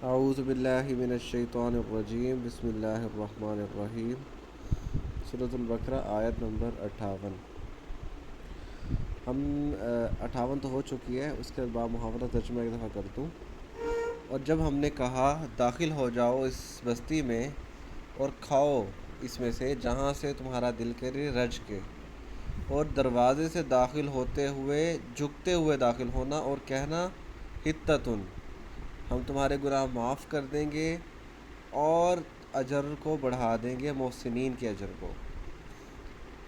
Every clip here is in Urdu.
اعوذ باللہ من الشیطان الرجیم بسم اللہ الرحمن الرحیم سورۃ البقرہ آیت نمبر 58۔ ہم 58 تو ہو چکی ہے، اس کے بعد محاورہ ترجمہ ایک دفعہ کر دوں۔ اور جب ہم نے کہا داخل ہو جاؤ اس بستی میں اور کھاؤ اس میں سے جہاں سے تمہارا دل کرے رج کے، اور دروازے سے داخل ہوتے ہوئے جھکتے ہوئے داخل ہونا اور کہنا حتتن، ہم تمہارے گناہ معاف کر دیں گے اور اجر کو بڑھا دیں گے، محسنین کے اجر کو۔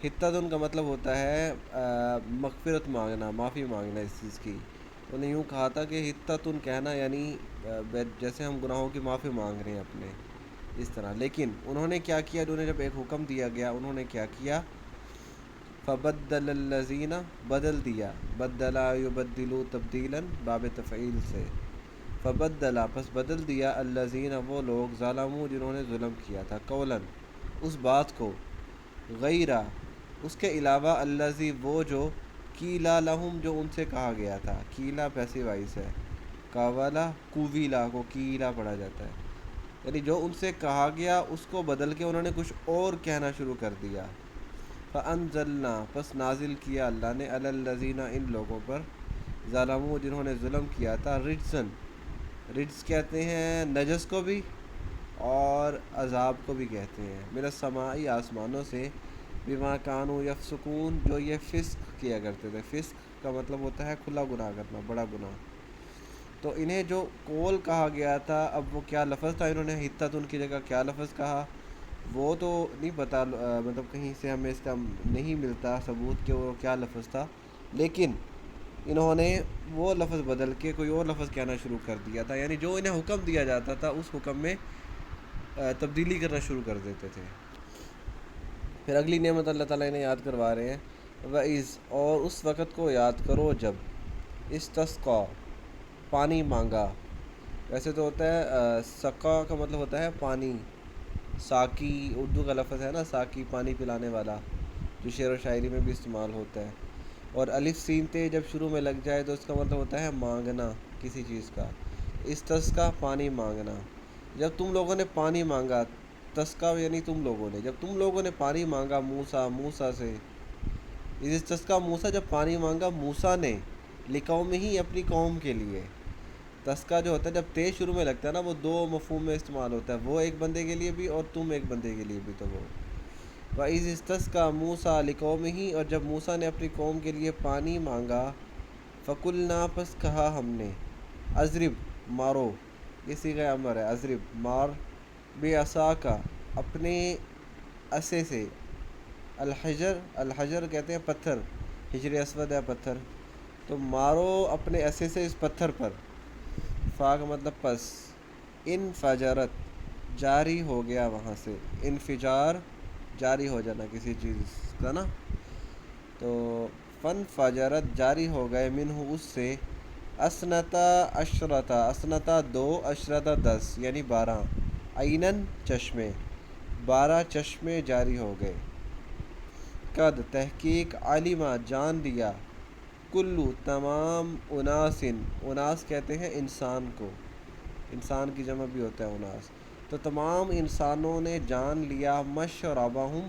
حتتن کا مطلب ہوتا ہے مغفرت مانگنا، معافی مانگنا اس چیز کی۔ انہوں نے یوں کہا تھا کہ حتتن کہنا یعنی جیسے ہم گناہوں کی معافی مانگ رہے ہیں اپنے، اس طرح۔ لیکن انہوں نے کیا کیا، انہوں نے جب ایک حکم دیا گیا انہوں نے کیا کیا، فبدل الذین، بدل دیا، بدلا یبدلو تبدیلا باب تفعیل سے، فبدلا پس بدل دیا، الذین وہ لوگ، ظلموا جنہوں نے ظلم کیا تھا، قولا اس بات کو، غیرہ اس کے علاوہ، الذی وہ جو، کیلا لہم جو ان سے کہا گیا تھا۔ کیلا پیسے وائس ہے، کاولا کوویلا کو کیلا پڑھا جاتا ہے، یعنی جو ان سے کہا گیا اس کو بدل کے انہوں نے کچھ اور کہنا شروع کر دیا۔ فانزلنا پس نازل کیا اللہ نے، علی الذین ان لوگوں پر، ظلموا جنہوں نے ظلم کیا تھا، رجزن، رجز کہتے ہیں نجس کو بھی اور عذاب کو بھی کہتے ہیں، من السماء آسمانوں سے، بما کانوا یفسقون جو یہ فسق کیا کرتے تھے۔ فسق کا مطلب ہوتا ہے کھلا گناہ کرنا، بڑا گناہ۔ تو انہیں جو قول کہا گیا تھا، اب وہ کیا لفظ تھا، انہوں نے حتتن کی جگہ کیا لفظ کہا وہ تو نہیں پتہ، مطلب کہیں سے ہمیں اس کا نہیں ملتا ثبوت کہ وہ کیا لفظ تھا، لیکن انہوں نے وہ لفظ بدل کے کوئی اور لفظ کہنا شروع کر دیا تھا، یعنی جو انہیں حکم دیا جاتا تھا اس حکم میں تبدیلی کرنا شروع کر دیتے تھے۔ پھر اگلی نعمت اللہ تعالیٰ انہیں یاد کروا رہے ہیں، وَإِذْ اور اس وقت کو یاد کرو جب، استسقا پانی مانگا۔ ویسے تو ہوتا ہے سقا کا مطلب ہوتا ہے پانی، ساقی اردو کا لفظ ہے نا، ساقی پانی پلانے والا، جو شعر و شاعری میں بھی استعمال ہوتا ہے۔ اور الف سین تے جب شروع میں لگ جائے تو اس کا مطلب ہوتا ہے مانگنا کسی چیز کا۔ استسقا پانی مانگنا، جب تم لوگوں نے پانی مانگا، تسقا یعنی تم لوگوں نے، جب تم لوگوں نے پانی مانگا موسیٰ سے، استسقا موسیٰ جب پانی مانگا موسیٰ نے، لقومہ ہی اپنی قوم کے لیے۔ تسقا جو ہوتا ہے جب تے شروع میں لگتا ہے نا، وہ دو مفہوم میں استعمال ہوتا ہے، وہ ایک بندے کے لیے بھی اور تم ایک بندے کے لیے بھی، تو وہ وَإِذِ اسْتَسْقَىٰ مُوسَىٰ لِقَوْمِهِ اور جب موسیٰ نے اپنی قوم کے لیے پانی مانگا، فَقُلْنَا پس کہا ہم نے، اضرب مارو، یہ صیغہ امر ہے، اضرب مار، بِعَصَاکَ اپنے عصے سے، الحجر، الحجر کہتے ہیں پتھر، حجر اسود ہے پتھر، تو مارو اپنے عصے سے اس پتھر پر، فا کا مطلب پس، انفجرت جاری ہو گیا وہاں سے، انفجار جاری ہو جانا کسی چیز کا نا، تو فن فجرت جاری ہو گئے، منہ اس سے، اسنتا عشرتا، اسنتا دو، عشرتا 10 یعنی 12، عیناً چشمے، 12 چشمے جاری ہو گئے، قد تحقیق، علمہ جان لیا، کلو تمام، اناسن، اناس کہتے ہیں انسان کو، انسان کی جمع بھی ہوتا ہے اناس، تو تمام انسانوں نے جان لیا، مشربہم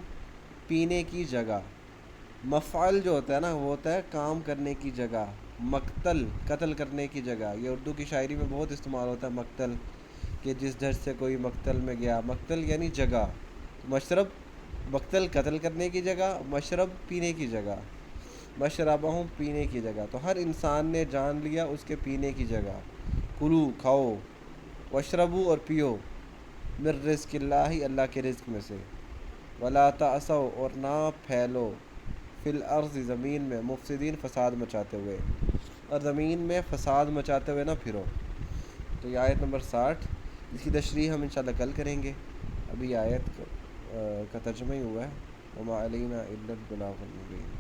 پینے کی جگہ، مفعل جو ہوتا ہے نا وہ ہوتا ہے کام کرنے کی جگہ، مقتل قتل کرنے کی جگہ، یہ اردو کی شاعری میں بہت استعمال ہوتا ہے مقتل، کہ جس در سے کوئی مقتل میں گیا، مقتل یعنی جگہ، مشرب مقتل قتل کرنے کی جگہ، مشرب پینے کی جگہ، مشربہم پینے کی جگہ، تو ہر انسان نے جان لیا اس کے پینے کی جگہ، کلو کھاؤ، واشربو اور پیو، من رزق اللہ اللہ کے رزق میں سے، ولا تعثوا اور نہ پھیلو، فی الارض زمین میں، مفسدین فساد مچاتے ہوئے، اور زمین میں فساد مچاتے ہوئے نہ پھرو۔ تو یہ آیت نمبر 60، اس کی تشریح ہم انشاءاللہ کل کریں گے، ابھی آیت کا ترجمہ ہی ہوا ہے، وما علینا الا البلاغ المبین۔